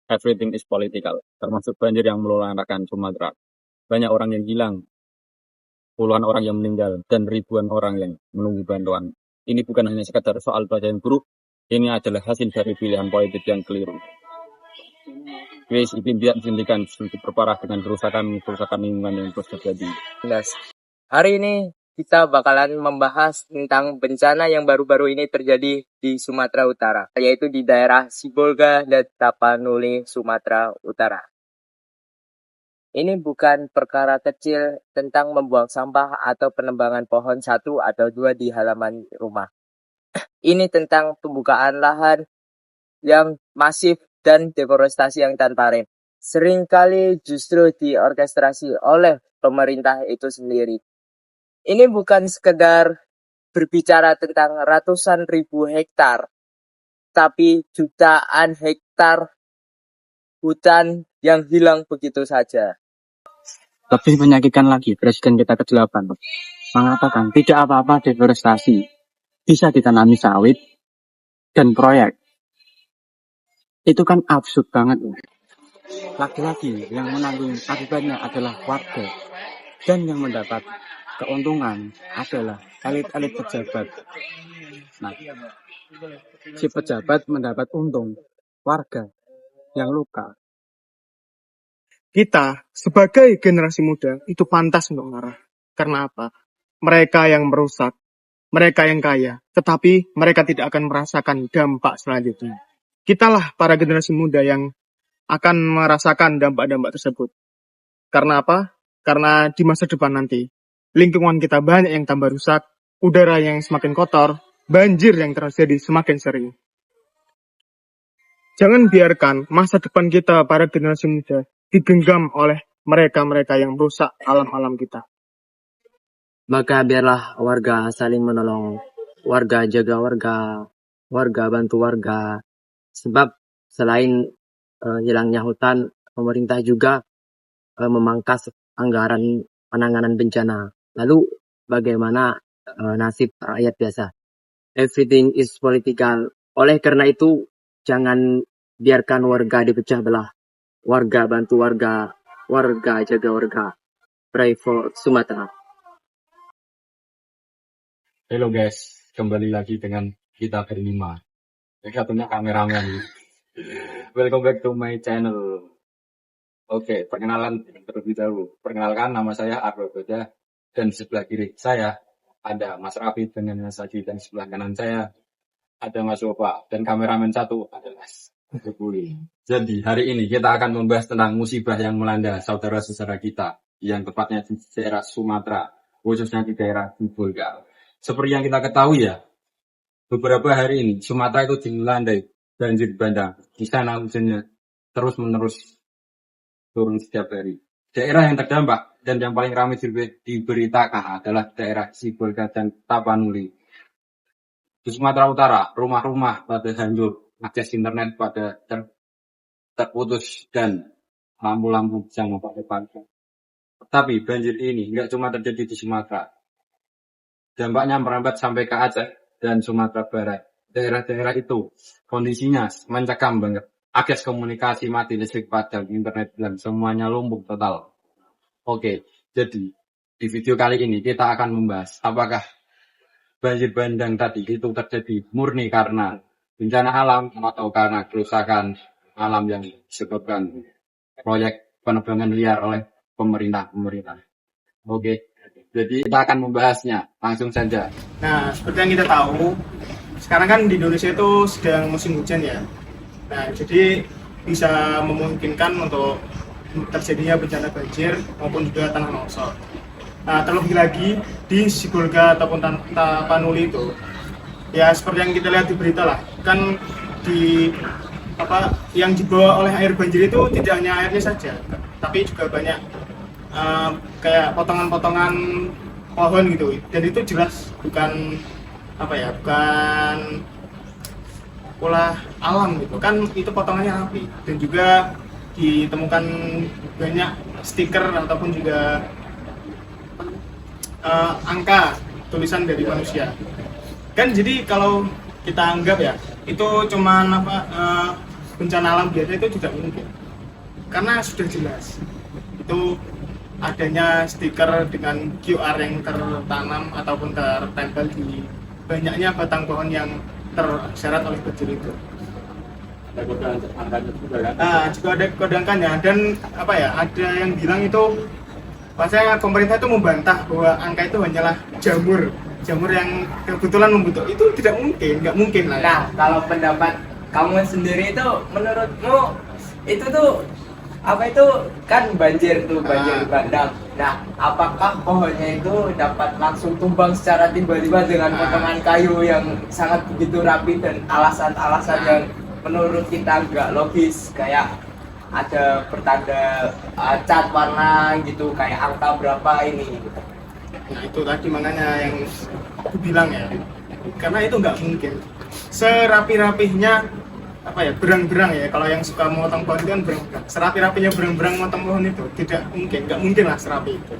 Everything is political, termasuk banjir yang meluluhkan Sumatera. Banyak orang yang hilang, puluhan orang yang meninggal, dan ribuan orang yang menunggu bantuan. Ini bukan hanya sekadar soal cuaca yang buruk, ini adalah hasil dari pilihan politik yang keliru. Krisis iklim tidak dihentikan, sedikit berparah dengan kerusakan lingkungan yang terus terjadi. Hari ini kita bakalan membahas tentang bencana yang baru-baru ini terjadi di Sumatera Utara, yaitu di daerah Sibolga dan Tapanuli, Sumatera Utara. Ini bukan perkara kecil tentang membuang sampah atau penebangan pohon satu atau dua di halaman rumah. Ini tentang pembukaan lahan yang masif dan deforestasi yang tanpa rem. Seringkali justru diorkestrasi oleh pemerintah itu sendiri. Ini bukan sekedar berbicara tentang ratusan ribu hektar, tapi jutaan hektar hutan yang hilang begitu saja. Lebih menyakitkan lagi, Presiden kita ke-8 mengatakan tidak apa-apa deforestasi, bisa ditanami sawit dan proyek. Itu kan absurd banget. Lagi-lagi yang menanggung akibatnya adalah warga, dan yang mendapat keuntungan adalah elit-elit pejabat. Nah, si pejabat mendapat untung, warga yang luka. Kita sebagai generasi muda itu pantas untuk marah. Karena apa? Mereka yang merusak, mereka yang kaya, tetapi mereka tidak akan merasakan dampak selanjutnya. Kitalah para generasi muda yang akan merasakan dampak-dampak tersebut. Karena apa? Karena di masa depan nanti, lingkungan kita banyak yang tambah rusak, udara yang semakin kotor, banjir yang terjadi semakin sering. Jangan biarkan masa depan kita para generasi muda digenggam oleh mereka-mereka yang merusak alam-alam kita. Maka biarlah warga saling menolong, warga jaga warga, warga bantu warga. Sebab selain hilangnya hutan, pemerintah juga memangkas anggaran penanganan bencana. Lalu bagaimana nasib rakyat biasa? Everything is political. Oleh karena itu, jangan biarkan warga dipecah belah. Warga bantu warga, warga jaga warga. Pray for Sumatera. Halo guys, kembali lagi dengan kita berlima. Yang satunya kameramen. Welcome back to my channel. Oke, perkenalan terlebih dahulu. Perkenalkan, nama saya Ardo Boda, dan sebelah kiri saya ada Mas Rafi dengan Mas Adi, dan sebelah kanan saya ada Mas Wopa, dan kameramen satu adalah Jepuli. Jadi hari ini kita akan membahas tentang musibah yang melanda saudara-saudara kita, yang tepatnya di daerah Sumatera, khususnya di daerah Sibolga. Seperti yang kita ketahui ya, beberapa hari ini Sumatera itu dilandai banjir bandang. Di sana hujannya terus-menerus turun setiap hari. Daerah yang terdampak dan yang paling ramai diberitakan adalah daerah Sibolga dan Tapanuli. Di Sumatera Utara, rumah-rumah pada hancur, akses internet pada terputus, dan lampu-lampu jangan pakai padam. Tapi banjir ini nggak cuma terjadi di Sumatera. Dampaknya merambat sampai ke Aceh dan Sumatera Barat. Daerah-daerah itu kondisinya mencekam banget. Akses komunikasi mati, listrik padam, internet dan semuanya lumpuh total. Oke, jadi di video kali ini kita akan membahas apakah banjir bandang tadi itu terjadi murni karena bencana alam atau karena kerusakan alam yang disebabkan proyek penebangan liar oleh pemerintah. Oke, jadi kita akan membahasnya langsung saja. Nah, seperti yang kita tahu, sekarang kan di Indonesia itu sedang musim hujan ya. Nah, jadi bisa memungkinkan untuk terjadinya bencana banjir maupun juga tanah longsor. Nah, terlebih lagi di Sibolga ataupun Tapanuli itu, ya seperti yang kita lihat di berita lah, kan yang dibawa oleh air banjir itu tidak hanya airnya saja, tapi juga banyak kayak potongan-potongan pohon gitu, dan itu jelas bukan ulah alam gitu kan, itu potongannya rapi, dan juga ditemukan banyak stiker ataupun juga angka tulisan dari manusia kan. Jadi kalau kita anggap ya itu cuman bencana alam biasa itu tidak mungkin. Karena sudah jelas itu adanya stiker dengan QR yang tertanam ataupun tertempel di banyaknya batang pohon yang terseret oleh banjir itu. Ada kode angkanya juga kan? Juga ada kode angkanya, dan apa ya, ada yang bilang itu bahasanya pemerintah itu membantah bahwa angka itu hanyalah jamur yang kebetulan membentuk. Itu tidak mungkin, nggak mungkin lah. Nah, kalau pendapat kamu sendiri itu, menurutmu itu tuh apa itu kan banjir bandang. Nah, apakah pohonnya itu dapat langsung tumbang secara tiba-tiba dengan potongan kayu yang sangat begitu rapi dan alasan-alasan yang menurut kita nggak logis, kayak ada pertanda cat warna gitu, kayak angka berapa ini gitu. Nah, itu tadi makanya yang aku bilang ya, karena itu nggak mungkin. Serapi-rapihnya apa ya, berang-berang ya, kalau yang suka memotong pohon itu kan berang-berang. Serapi-rapinya berang-berang memotong pohon itu tidak mungkin, nggak mungkin lah serapi itu.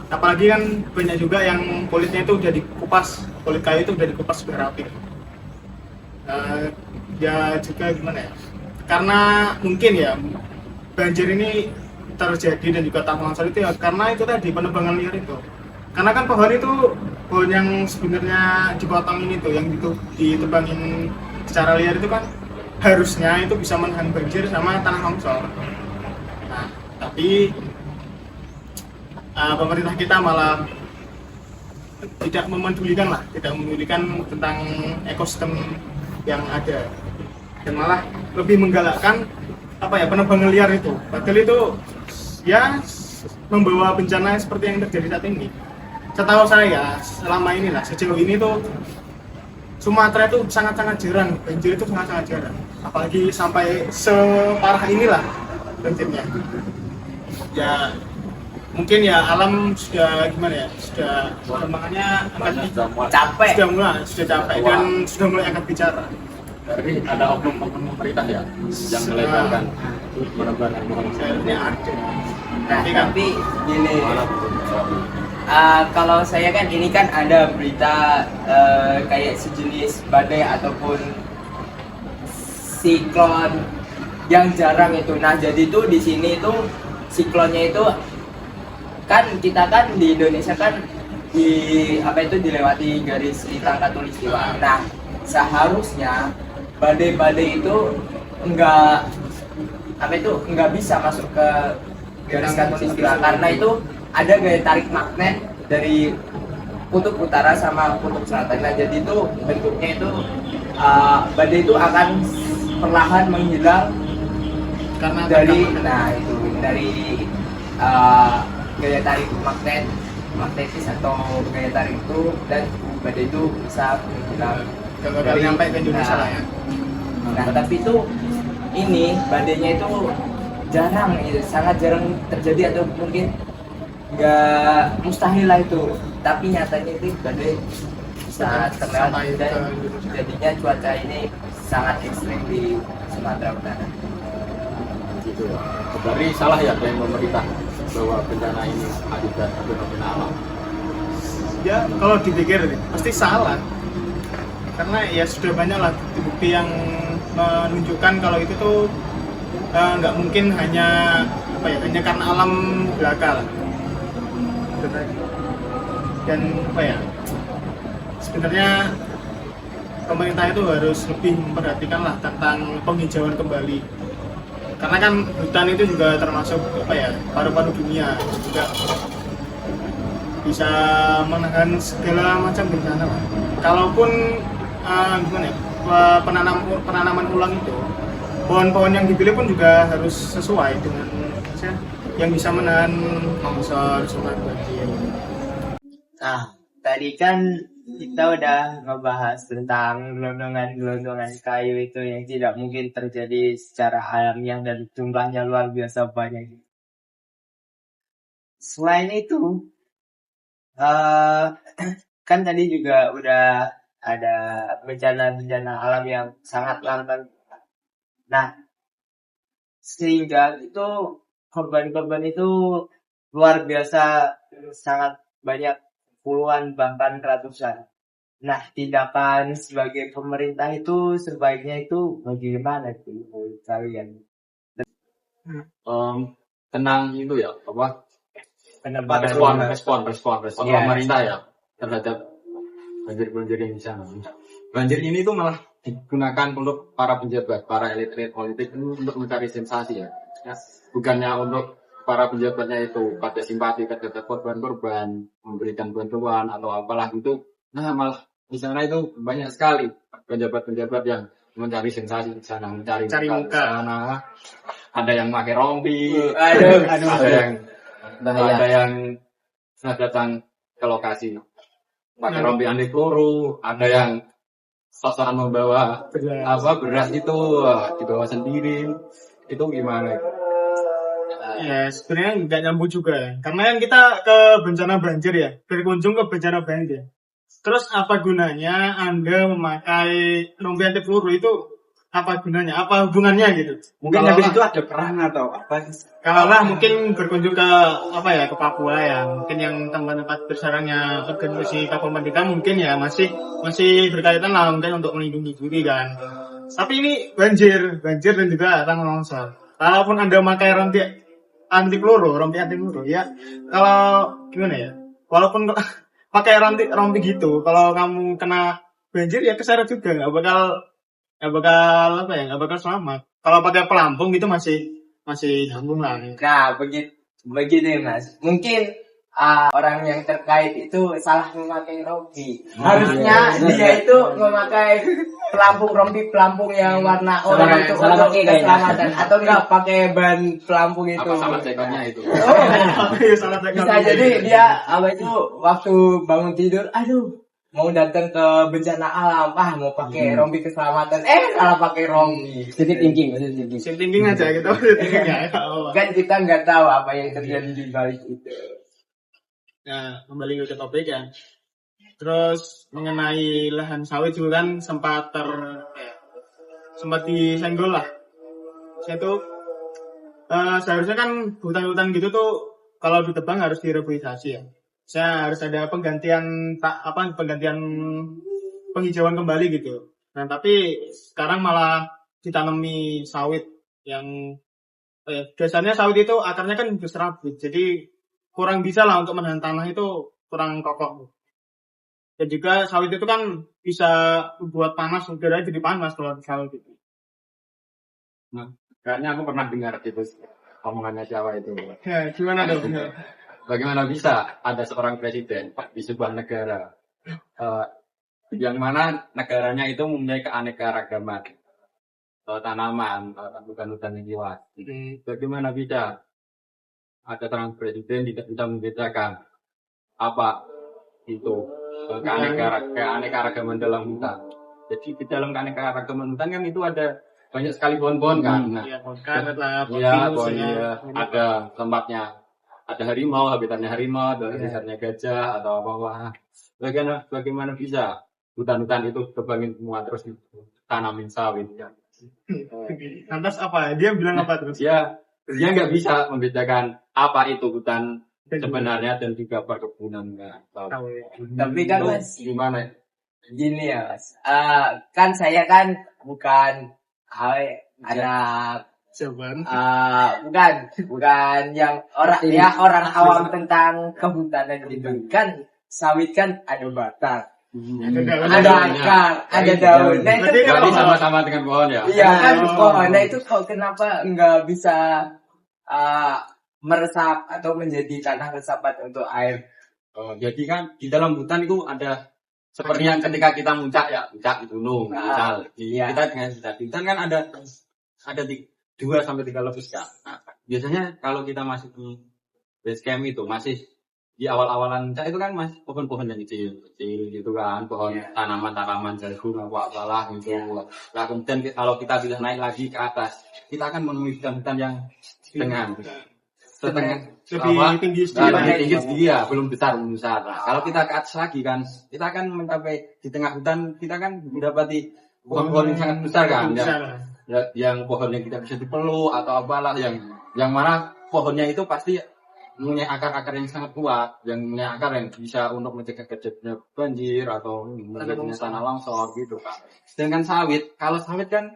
Apalagi kan banyak juga yang kulitnya itu udah dikupas, kulit kayu itu udah dikupas sudah rapi. Ya juga gimana ya, karena mungkin ya banjir ini terjadi dan juga tanah longsor itu ya karena itu tadi penebangan liar itu. Karena kan pohon yang sebenarnya dipotong ini tuh, yang ditebangin secara liar itu kan harusnya itu bisa menahan banjir sama tanah longsor. Nah, tapi pemerintah kita malah tidak memedulikan tentang ekosistem yang ada, dan malah lebih menggalakkan apa ya, penebangan liar itu. Padahal itu ya membawa bencana seperti yang terjadi saat ini. Setahu saya selama inilah, sejauh ini tuh Sumatera itu sangat-sangat jarang, banjir itu sangat-sangat jarang. Apalagi sampai separah inilah banjirnya. Ya mungkin ya alam sudah gimana ya, sudah perkembangannya sudah capek dan sudah mulai angkat bicara. Dari ada oknum-oknum pemerintah ya yang melegalkan penerbangan pohon. Sebenarnya ada. Nah, tapi gini, kalau saya kan ini kan ada berita kayak sejenis badai ataupun siklon yang jarang itu. Nah, jadi tuh di sini tuh siklonnya itu kan, kita kan di Indonesia kan dilewati garis lintang khatulistiwa. Nah, seharusnya badai-badai itu enggak bisa masuk ke garis khatulistiwa karena itu ada gaya tarik magnet dari kutub utara sama kutub selatan. Nah, jadi itu bentuknya itu badai itu akan perlahan menghilang Karena dari gaya tarik magnetis atau gaya tarik itu, dan badai itu bisa menghilang gagal nyampe ke Indonesia lah ya. Nah, tapi itu ini badainya itu jarang, sangat jarang terjadi, atau mungkin nggak mustahil lah itu. Tapi nyatanya itu badai saat terlewat dan jadinya cuaca ini sangat ekstrim di Sumatera Utara. Gitu ya. Dari salah ya klaim pemerintah bahwa bencana ini akibat fenomena alam. Ya kalau dipikir pasti salah, karena ya sudah banyak lah bukti yang menunjukkan kalau itu tuh nggak mungkin hanya karena alam belaka lah. Dan sebenarnya pemerintah itu harus lebih memperhatikan lah tentang penghijauan kembali, karena kan hutan itu juga termasuk paru-paru dunia, juga bisa menahan segala macam bencana lah. Kalaupun penanaman ulang itu, pohon-pohon yang dipilih pun juga harus sesuai dengan yang bisa menahan longsor sama banjir. Nah, tadi kan kita udah ngebahas tentang gelondongan kayu itu yang tidak mungkin terjadi secara alamiah dan jumlahnya luar biasa banyak. Selain itu, kan tadi juga udah ada bencana-bencana alam yang sangat langka. Nah, sehingga itu korban-korban itu luar biasa, sangat banyak, puluhan bahkan ratusan. Nah, tindakan sebagai pemerintah itu sebaiknya itu bagaimana tuh menurut kalian? Tenang itu ya, apa? Penebangan Respon Iya. pemerintah ya terhadap banjir yang di sana. Banjir ini tuh malah digunakan untuk para pejabat, para elit-elit politik itu untuk mencari sensasi ya. Bukannya untuk para pejabatnya itu pada simpati terhadap korban-korban, memberikan bantuan atau apalah gitu. Nah, malah di sana itu banyak sekali pejabat-pejabat yang mencari sensasi di sana, mencari Cari muka di muka. sana. Ada yang pakai rompi, Aduh, ada yang datang ke lokasi pakai rompi anti peluru, ada yang sosokan membawa beras itu dibawa sendiri. Itu gimana? Ya, sebenarnya nggak nyambung juga ya. Karena kan kita ke bencana banjir ya, berkunjung ke bencana banjir. Terus apa gunanya Anda memakai rompi anti peluru itu? Apa gunanya? Apa hubungannya gitu? Mungkin Kalau habis lah- itu ada perang atau apa? Kalau lah mungkin berkunjung ke ke Papua ya, mungkin yang tempat-tempat bersarangnya organisasi kapal pemerintah mungkin ya masih berkaitan lah mungkin untuk melindungi diri kan. Tapi ini banjir dan juga tanah longsor. Kalaupun Anda memakai rompi anti peluru ya, kalau gimana ya? Walaupun pakai rompi gitu, kalau kamu kena banjir ya keseret juga, nggak bakal selamat. Kalau pakai pelampung gitu masih nyambung lah. Nah, begini Mas. Mungkin orang yang terkait itu salah memakai rompi. Harusnya dia itu memakai rompi-pelampung yang warna oranye itu salah untuk pakai kayaknya. keselamatan atau enggak pakai ban pelampung itu. Apa sama cekonnya itu? Salah Bisa jadi dia waktu bangun tidur, aduh mau datang ke bencana alam, mau pakai rompi keselamatan, salah pakai rompi. Sedikit thinking. Sim thinking aja gitu. Thinking ya. Kan kita nggak tahu apa yang terjadi di balik itu. Nah, kembali ke topik ya. Terus mengenai lahan sawit juga kan sempat disenggol lah. Saya tuh seharusnya kan hutan-hutan gitu tuh kalau ditebang harus direboisasi ya. Saya harus ada penggantian penghijauan kembali gitu. Nah, tapi sekarang malah ditanami sawit yang biasanya sawit itu akarnya kan berserabut. Jadi kurang bisa lah untuk menahan tanah itu kurang kokoh. Dan juga sawit itu kan bisa membuat panas, udara jadi panas kalau sawit itu. Nah, kayaknya aku pernah dengar itu omongannya siapa itu. Ya, gimana dong? Bagaimana bisa ada seorang presiden di sebuah negara yang mana negaranya itu mempunyai keanekaragaman tanaman, hutan-hutan yang luas. Bagaimana bisa ada seorang presiden tidak bisa membedakan apa itu keanekaragaman dalam hutan. Jadi di dalam keanekaragaman hutan kan itu ada banyak sekali pohon-pohon kan. Nah, Iya, karet lah, ada tempatnya. Ada harimau, habitatnya harimau, ada habitatnya gajah atau apa-apa. Bagaimana bisa hutan-hutan itu kebangin semua terus tanamin sawit? Lantas apa? Dia bilang apa terus? Dia nggak bisa membedakan apa itu hutan sebenarnya dan juga perkebunan nggak tahu. Tapi kan Mas, Gimana? gini ya Mas, kan saya kan bukan anak Jawaban. bukan yang orang awam tentang kehutanan gitu kan. Sawit kan ada batang, ada akar, ada daun. Nah itu Berarti kok sama-sama dengan pohon ya? iya kan pohon. Nah itu kok kenapa nggak bisa meresap atau menjadi tanah resapan untuk air? Jadi kan di dalam hutan itu ada seperti yang ketika kita muncak di gunung, misal. Iya. Kita dengan di hutan kan ada 2 sampai 3 lepus kan. Nah, biasanya kalau kita masih di base camp itu masih di awal-awalan muncak itu kan masih pohon-pohon yang kecil gitu kan, pohon tanaman-tanaman jagung apalah gitu. Nah, kemudian kalau kita bisa naik lagi ke atas, kita akan menemui hutan-hutan yang setengah Lebih tinggi sedikit. ya, belum besar. Nah, kalau kita ke atas lagi kan, kita akan mencapai di tengah hutan, kita kan mendapati pohon-pohon yang sangat besar kan, yang pohonnya kita bisa dipeluk atau apalah, yang mana pohonnya itu pasti punya akar-akar yang sangat kuat, yang punya akar yang bisa untuk mencegah terjadinya banjir atau terjadinya tanah longsor gitu kan. Sedangkan sawit, kalau sawit kan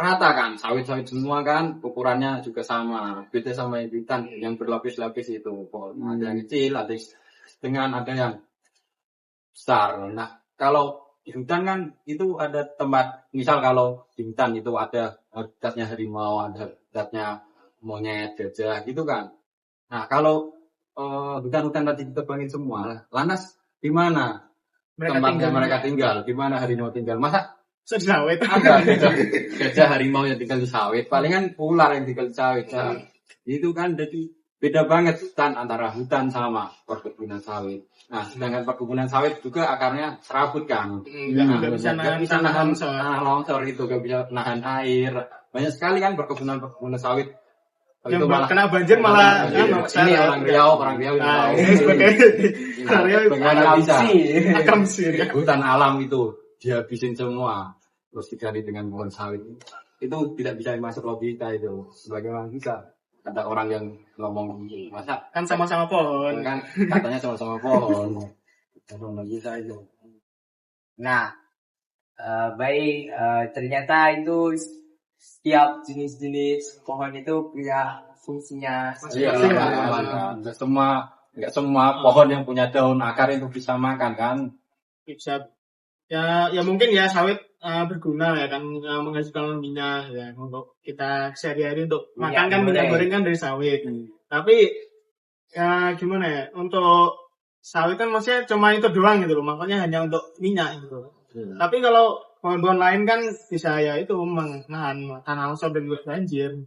rata kan, sawit-sawit semua kan ukurannya juga sama. Beda sama hutan yang berlapis-lapis itu. Ada yang kecil, ada yang sedang, ada yang besar. Nah, kalau di hutan kan itu ada tempat, misal kalau di hutan itu ada habitatnya harimau, ada habitatnya monyet, gajah gitu kan. Nah, kalau hutan-hutan tadi ditebangin semua, lantas di mana tempatnya mereka tinggal? Di mana harimau tinggal? Masa Sawit. ada gajah harimau yang tinggal di sawit? Palingan ular yang tinggal di sawit. Nah, itu kan jadi beda banget hutan antara hutan sama perkebunan sawit. Nah, sedangkan perkebunan sawit juga akarnya serabut kan. Nggak bisa nahan longsor itu, nggak bisa nahan air. Banyak sekali kan perkebunan sawit. Yang kena banjir malah ini orang Riau bagaimana bisa hutan alam itu dihabisin semua terus diganti dengan pohon sawit, itu tidak bisa masuk logika itu. Bagaimana bisa ada orang yang ngomong masa kan sama-sama pohon kan katanya sama-sama pohon, tidak bisa itu. Nah, baik, ternyata itu setiap jenis-jenis pohon itu punya fungsinya. Iya, nggak semua pohon yang punya daun akar itu bisa makan kan? bisa ya mungkin ya sawit berguna ya kan, menghasilkan minyak ya untuk kita sehari-hari untuk makan kan, minyak goreng kan dari sawit. Tapi ya gimana ya, untuk sawit kan maksudnya cuma itu doang gitu loh, makanya hanya untuk minyak gitu. Tapi kalau pohon-pohon lain kan bisa ya itu menahan tanah longsor dan juga banjir.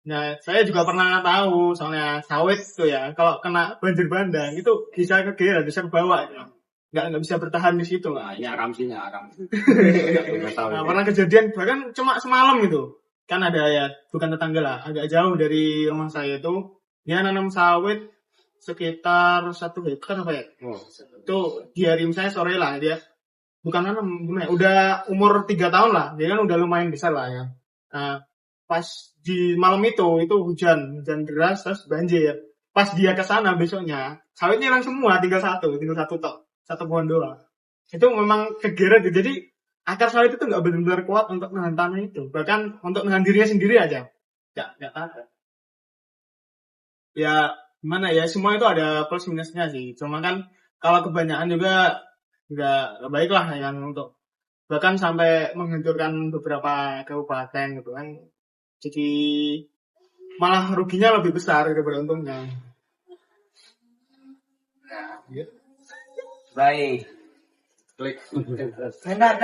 Nah, saya juga pernah tahu soalnya sawit itu ya, kalau kena banjir bandang itu bisa kegeret, bisa ke bawah ya. Nggak bisa bertahan di situ lah. Ini aram. Nah, pernah kejadian bahkan cuma semalam gitu. Kan ada ya, bukan tetangga lah, agak jauh dari rumah saya itu, dia nanam sawit sekitar 1 hektar apa ya? Itu di hari saya sore lah, dia bukan nanam, gimana ya, udah umur 3 tahun lah, dia kan udah lumayan besar lah ya. Nah, pas di malam itu hujan deras terus banjir. Pas dia ke sana besoknya, sawitnya hilang semua, tinggal satu tok. Satu pohon doang. Itu memang kegeret. Jadi akar sawit itu nggak benar-benar kuat untuk nahan tanah itu. Bahkan untuk nahan dirinya sendiri aja. Nggak tahan. Ya gimana ya, semua itu ada plus minusnya sih. Cuma kan kalau kebanyakan juga nggak baik lah yang untuk bahkan sampai menghancurkan beberapa kabupaten gitu kan. Jadi malah ruginya lebih besar daripada untungnya. Gitu. Baik. Klik. Benar.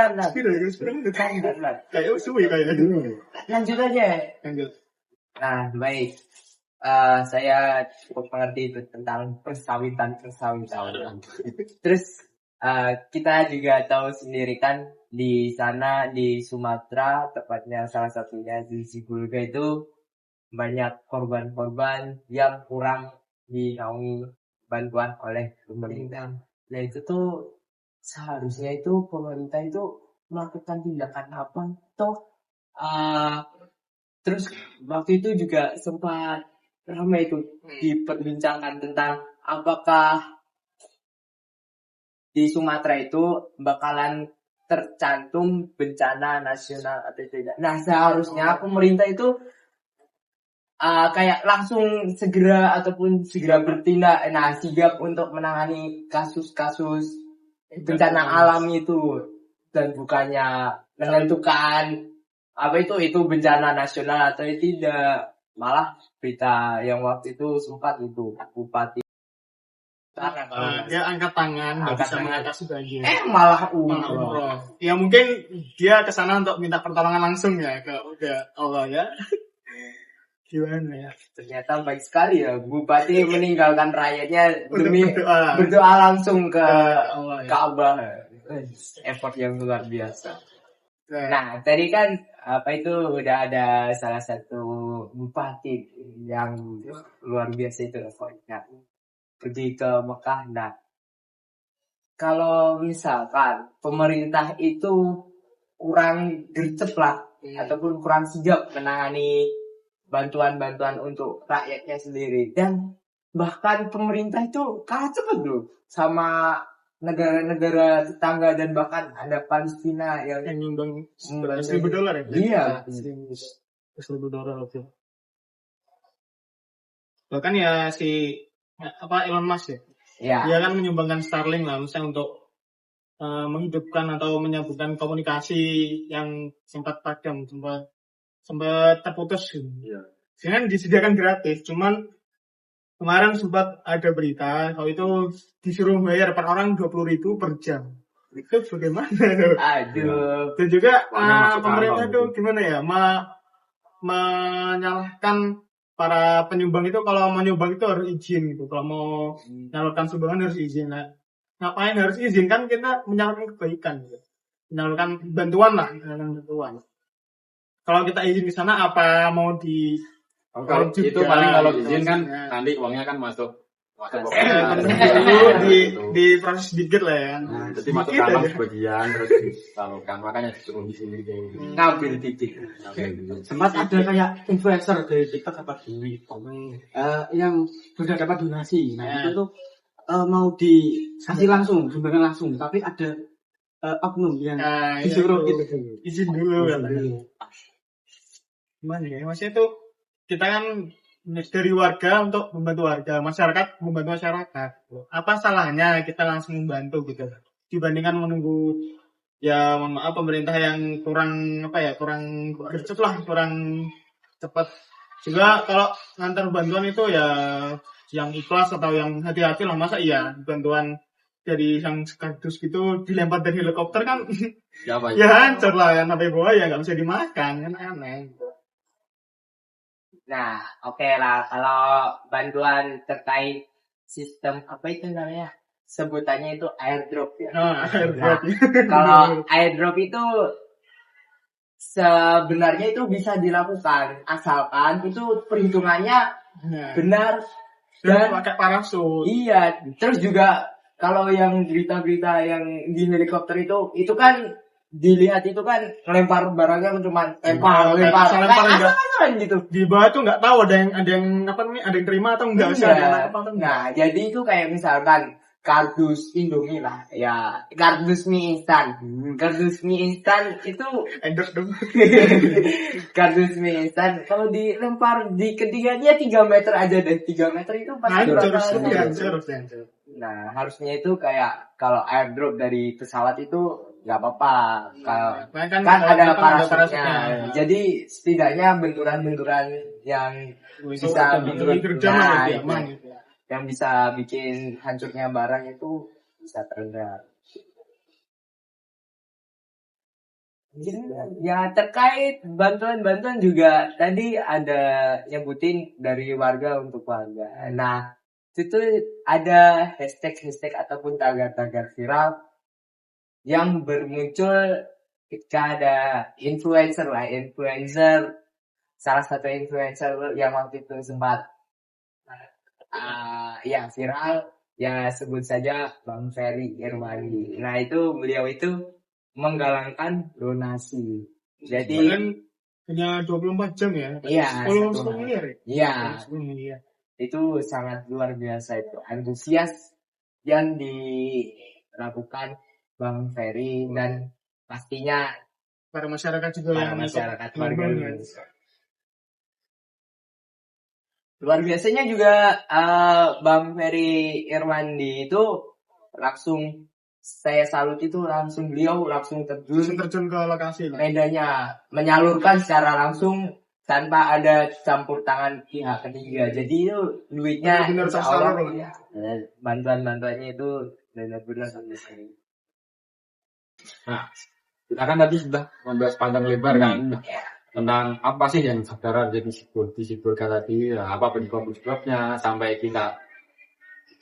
Kayak suwi kayaknya. Lanjut aja. Lanjut. Nah, baik. Saya cukup mengerti tentang persawitan. Terus kita juga tahu sendiri kan di sana di Sumatera, tepatnya salah satunya di Sibolga itu banyak korban-korban yang kurang dinaungi bantuan oleh pemerintah. Nah itu tuh seharusnya itu pemerintah itu melakukan tindakan apa toh? Terus waktu itu juga sempat ramai itu diperbincangkan tentang apakah di Sumatera itu bakalan tercantum bencana nasional atau tidak. Nah seharusnya pemerintah itu kayak langsung segera bertindak, sigap untuk menangani kasus-kasus bencana alam itu, dan bukannya menentukan apa itu bencana nasional atau tidak. Malah berita yang waktu itu sempat itu bupati dia angkat tangan, nggak bisa mengatasi banjir. Malah ya mungkin dia kesana untuk minta pertolongan langsung ya ke Allah ya. Gimana ya? Ternyata baik sekali ya, bupati meninggalkan rakyatnya demi berdoa langsung ke Ka'bah. Effort yang luar biasa. Nah, tadi kan udah ada salah satu bupati yang luar biasa itu effortnya pergi ke Mekah. Nah, kalau misalkan pemerintah itu kurang gercep lah ataupun kurang sigap menangani bantuan-bantuan untuk rakyatnya sendiri. Dan bahkan pemerintah itu kalah cepat loh sama negara-negara tetangga, dan bahkan ada Palestina yang Yang nyumbang membantu. $100.000 ya? Iya. $100.000 waktu. Bahkan ya Elon Musk ya. Ya. Dia kan menyumbangkan Starlink lah, misalnya untuk menghidupkan atau menyambungkan komunikasi yang sempat padam, sempat terputus. Iya. Jangan disediakan gratis, cuman kemarin sempat ada berita kalau itu disuruh bayar per orang 20.000 per jam. Itu bagaimana? Aduh. Dan juga Soalnya masuk pemerintah akal itu gitu. gimana ya, menyalahkan para penyumbang itu kalau mau nyumbang itu harus izin gitu. Kalau mau menyalurkan sumbangan harus izin. Nah, ngapain harus izin, kan kita menyalurkan kebaikan gitu. Menyalurkan bantuan lah, menyalurkan bantuan. Kalau kita izin di sana apa mau di Kalau juga, itu paling kalau izin kan maksudnya. nanti uangnya kan masuk Dulu di proses sedikit lah ya. Nah, jadi masuk Sedikit kantong aja. sebagian terus disalurkan, makanya disuruh di sini kayak gitu. Ngambil titik. Sempat ada kayak influencer dari TikTok apa di yang sudah dapat donasi. Nah, Ya. itu tuh mau dikasih langsung, sumbangan langsung, tapi ada oknum yang Nah, disuruh itu. gitu. Izin dulu katanya. Gimana ya? Maksudnya itu kita kan dari warga untuk membantu warga, masyarakat membantu masyarakat. Apa salahnya kita langsung membantu gitu dibandingkan menunggu ya mohon maaf pemerintah yang kurang gercep lah, kurang cepat. Juga kalau ngantar bantuan itu ya yang ikhlas atau yang hati-hati lah, masa iya bantuan dari yang kardus gitu dilempar dari helikopter kan Siapa ya hancur lah, yang sampai bawah ya nggak bisa dimakan, kan aneh. Nah, oke lah, kalau bantuan terkait sistem apa itu namanya? Sebutannya itu airdrop ya. Nah, airdrop. Kalau airdrop itu sebenarnya itu bisa dilakukan asalkan itu perhitungannya Nah, benar dan dan pakai parasut. iya. Terus juga kalau yang berita-berita yang di helikopter itu kan dilihat itu kan lempar barangnya cuma lempar enggak. asalan gitu. Di bawah tuh nggak tahu ada yang apa namanya, ada yang terima atau enggak, bisa ada yang nangkep atau enggak. Nah, jadi itu kayak misalkan kardus Indomie lah, ya kardus mie instan. Kardus mie instan itu Endorse dong. kardus mie instan kalau dilempar di ketinggiannya 3 meter aja deh. 3 meter itu pasti Hancur. Nah, harusnya itu kayak kalau airdrop dari pesawat itu nggak apa-apa. Kalau kan ada parasutnya. Jadi setidaknya benturan-benturan yang bisa yang bisa bikin hancurnya barang itu bisa terendam. Ya terkait bantuan-bantuan juga tadi ada nyebutin dari warga untuk warga. Nah, itu ada hashtag ataupun tagar-tagar viral yang bermuncul ketika ada influencer, salah satu influencer yang waktu itu sempat yang viral, ya sebut saja Bang Ferry Irwandi. Nah, itu beliau itu menggalangkan donasi. Jadi hanya 24 jam ya. Iya, 10 miliar ya. Iya, 10 miliar. itu sangat luar biasa itu antusias yang dilakukan Bang Ferry, dan pastinya Para masyarakat juga para yang masyarakat ikut warga menyumbang, ya. Indonesia. Luar biasanya juga Bang Ferry Irwandi itu langsung saya salut, itu langsung beliau langsung terjun ke lokasi lah. medannya, menyalurkan secara langsung tanpa ada campur tangan pihak ketiga. Jadi itu duitnya Benar-benar insya Allah, tersalur lah. bantuan-bantuannya itu benar-benar sampai sini. Nah, kita kan tadi sudah membahas panjang lebar kan tentang apa sih yang sebenarnya jadi disebutkan tadi, ya, apa penyebab-penyebabnya, sampai kita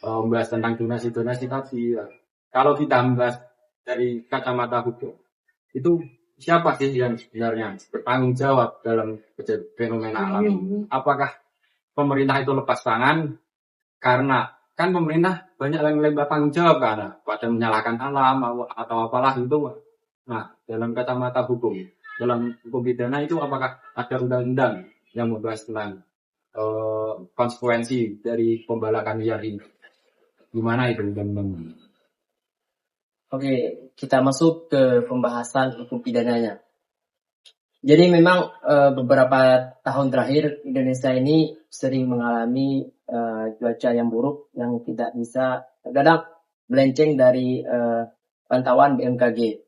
membahas tentang donasi tadi. Ya. Kalau kita membahas dari kacamata hukum, itu siapa sih yang sebenarnya bertanggung jawab dalam fenomena alam ini? Apakah pemerintah itu lepas tangan? Karena kan pemerintah banyak yang lempar tanggung jawab karena pada menyalahkan alam atau apalah itu. Nah, dalam kacamata hukum, dalam hukum pidana itu apakah ada undang-undang yang membahas tentang konsekuensi dari pembalakan liar ini. Gimana itu teman-teman? Oke, kita masuk ke pembahasan hukum pidananya. Jadi memang beberapa tahun terakhir Indonesia ini sering mengalami cuaca yang buruk yang tidak bisa terkadang melenceng dari pantauan BMKG.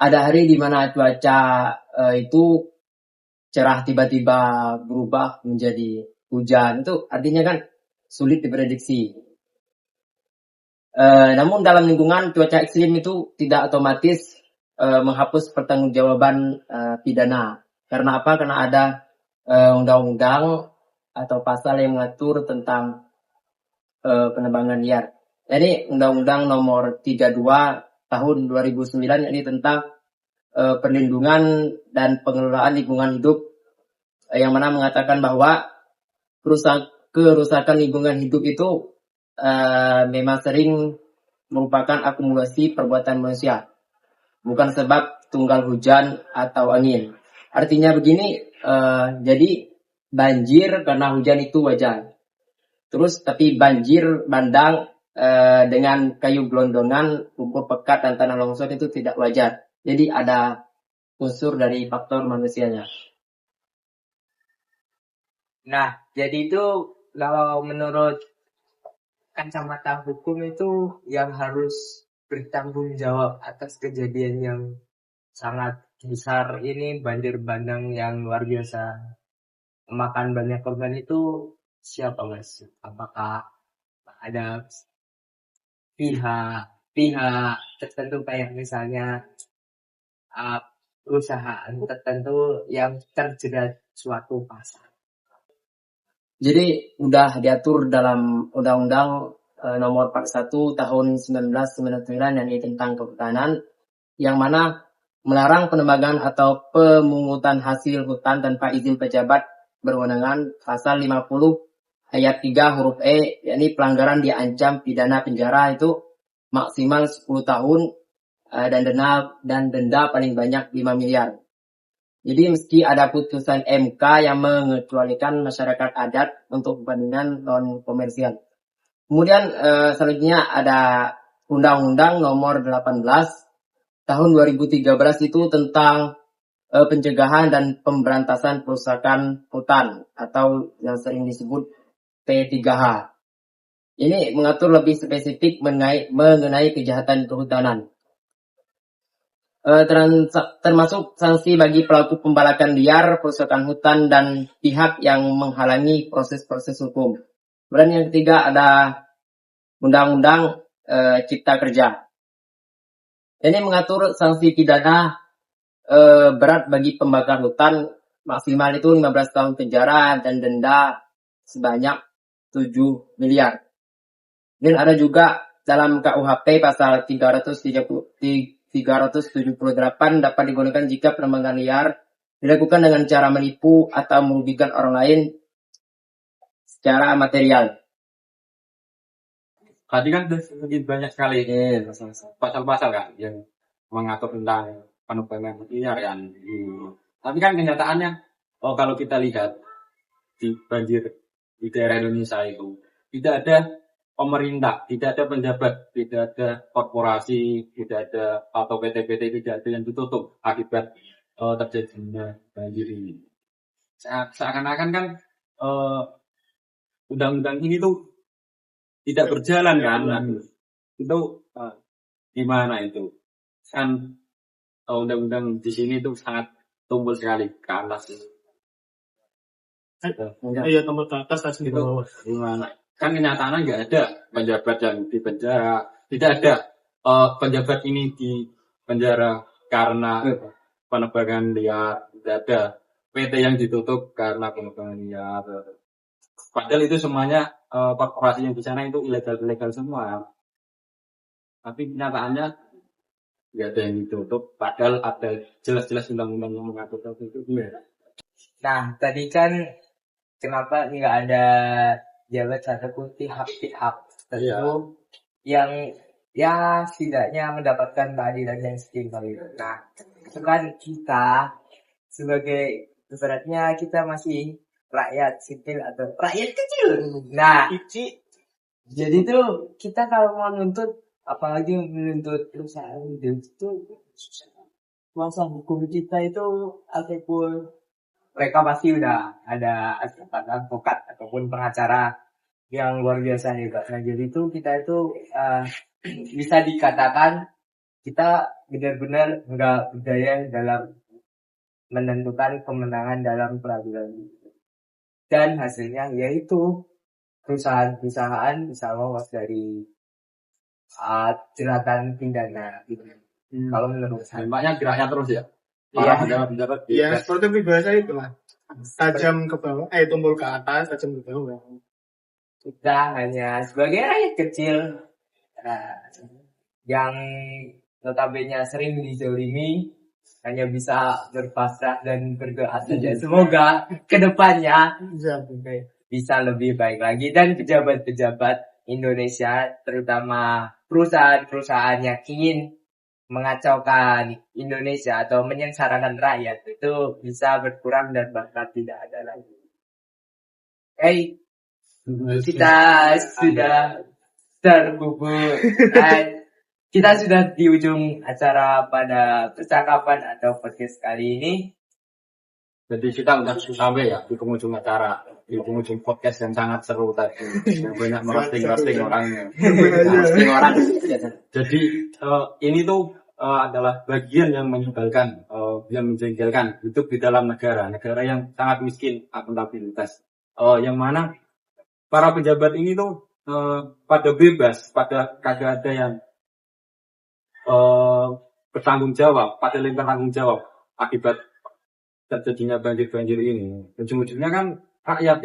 Ada hari di mana cuaca itu cerah tiba-tiba berubah menjadi hujan. Itu artinya kan sulit diprediksi. Namun dalam lingkungan cuaca ekstrim itu tidak otomatis menghapus pertanggungjawaban pidana. Karena apa? Karena ada undang-undang atau pasal yang mengatur tentang penebangan liar. Jadi Undang-Undang Nomor 32 Tahun 2009 ini tentang perlindungan dan pengelolaan lingkungan hidup yang mana mengatakan bahwa kerusakan lingkungan hidup itu memang sering merupakan akumulasi perbuatan manusia, bukan sebab tunggal hujan atau angin. Artinya begini, jadi banjir karena hujan itu wajar. Terus tapi banjir bandang dengan kayu gelondongan, lumpur pekat dan tanah longsor itu tidak wajar. Jadi ada unsur dari faktor manusianya. Nah, jadi itu kalau menurut kacamata hukum itu yang harus bertanggung jawab atas kejadian yang sangat besar ini, banjir bandang yang luar biasa memakan banyak korban itu siapa Mas? Apakah ada pihak tertentu kayak misalnya perusahaan tertentu yang terjerat suatu pasar? Jadi udah diatur dalam Undang-Undang Nomor 41 Tahun 1999 yang ini tentang kehutanan, yang mana melarang penebangan atau pemungutan hasil hutan tanpa izin pejabat berwenang. Pasal 50 ayat 3 huruf E, yakni pelanggaran diancam pidana penjara itu maksimal 10 tahun dan denda paling banyak 5 miliar. Jadi meski ada putusan MK yang mengecualikan masyarakat adat untuk kepentingan non komersial. Kemudian selanjutnya ada Undang-Undang Nomor 18 Tahun 2013 itu tentang pencegahan dan pemberantasan perusakan hutan atau yang sering disebut P3H. Ini mengatur lebih spesifik mengenai kejahatan kehutanan. Termasuk sanksi bagi pelaku pembalakan liar, perusakan hutan, dan pihak yang menghalangi proses-proses hukum. Kemudian yang ketiga ada Undang-Undang Cipta Kerja. Ini mengatur sanksi pidana berat bagi pembakar hutan, maksimal itu 15 tahun penjara dan denda sebanyak 7 miliar. Dan ada juga dalam KUHP pasal 378 dapat digunakan jika penebangan liar dilakukan dengan cara menipu atau merugikan orang lain secara material. Tadi kan banyak sekali pasal-pasal kan yang mengatur tentang penebangan liar kan. Tapi kan kenyataannya, kalau kita lihat di banjir di daerah Indonesia itu tidak ada pemerintah, tidak ada pejabat, tidak ada korporasi, tidak ada atau PT-PT tidak ada yang ditutup akibat terjadinya banjir ini. Seakan-akan kan undang-undang ini tuh tidak berjalan kan? Itu gimana itu? Kan undang-undang di sini tuh sangat tumpul sekali ke atas. Iya, tombol ke atas langsung di Itu bawah. gimana? Kan kenyataannya nggak ada pejabat yang di penjara, tidak ada pejabat ini di penjara karena penebangan liar, tidak ada PT yang ditutup karena penebangan liar. Padahal itu semuanya korporasi yang di sana itu ilegal semua. Tapi kenyataannya nggak ada yang ditutup, padahal ada jelas-jelas undang-undang yang mengatur itu. Nah, tadi kan kenapa nggak ada jabat ataupun pihak-pihak tertentu yang ya setidaknya mendapatkan keadilan yang setimpal itu. Nah, itu kan kita sebagai Ibaratnya kita masih rakyat sipil atau rakyat kecil. Nah, jadi tuh kita kalau mau nuntut, apalagi menuntut perusahaan itu susah. Kuasa hukum kita itu ataupun mereka pasti udah ada advokat ataupun pengacara yang luar biasa nih Kak. Nah, jadi itu kita itu bisa dikatakan kita benar-benar nggak berdaya dalam menentukan kemenangan dalam peradilan. Dan hasilnya yaitu perusahaan-perusahaan bisa lolos dari jeratan pidana gitu. Kalau menurut saya. Dampaknya geraknya terus ya. Iya. Para pejabat-pejabat. Ya, seperti peribahasa itu lah. Tajam ke bawah, tumpul ke atas, tajam ke bawah. Kita hanya sebagai rakyat kecil yang notabene sering dizolimi hanya bisa berpasrah dan berdoa saja. Semoga kedepannya bisa lebih baik lagi dan pejabat-pejabat Indonesia, terutama perusahaan-perusahaan yang ingin mengacaukan Indonesia atau menyengsarakan rakyat itu bisa berkurang dan bahkan tidak ada lagi. Kita sudah terhubung dan kita sudah di ujung acara pada percakapan atau podcast kali ini. Jadi kita udah sampai ya di penghujung acara, di penghujung podcast yang sangat seru tadi. Yang banyak merosting orangnya. Merosting orang. Jadi ini tuh adalah bagian yang menyebalkan, yang menjengkelkan hidup di dalam negara yang sangat miskin akuntabilitas. Yang mana para pejabat ini tuh pada bebas, pada kagak ada yang bertanggung jawab, pada yang bertanggung jawab akibat terjadinya banjir ini. Ujung-ujungnya kan rakyat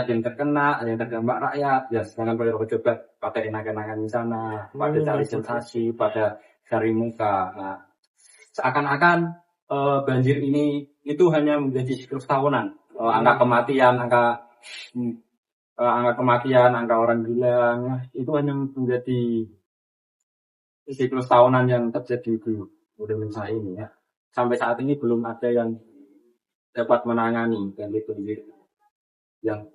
yang terkena, yang terdampak rakyat. Ya, sedangkan para pejabat pada enak-enakan di sana, pada cari sensasi, pada cari muka. Nah, seakan-akan banjir ini itu hanya menjadi siklus tahunan. Angka kematian, angka orang gila, itu hanya menjadi siklus tahunan yang terjadi di Indonesia ini ya. Sampai saat ini belum ada yang dapat menangani banjir yang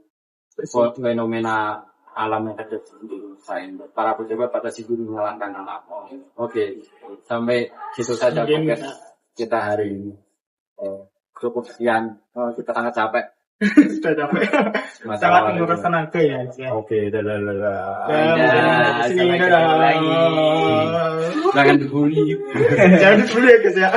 fenomena alam yang terjadi di Indonesia ini. Para pejabat pada sibuk menyalahkan apa. Oke, sampai situ saja podcast kita hari ini. Cukup sekian. Kita sangat capek. Sudah capek. Sangat menguras tenaga ya. Oke, dadah. Sampai ketemu lagi. Jangan dibully. Jangan dibully ya guys ya.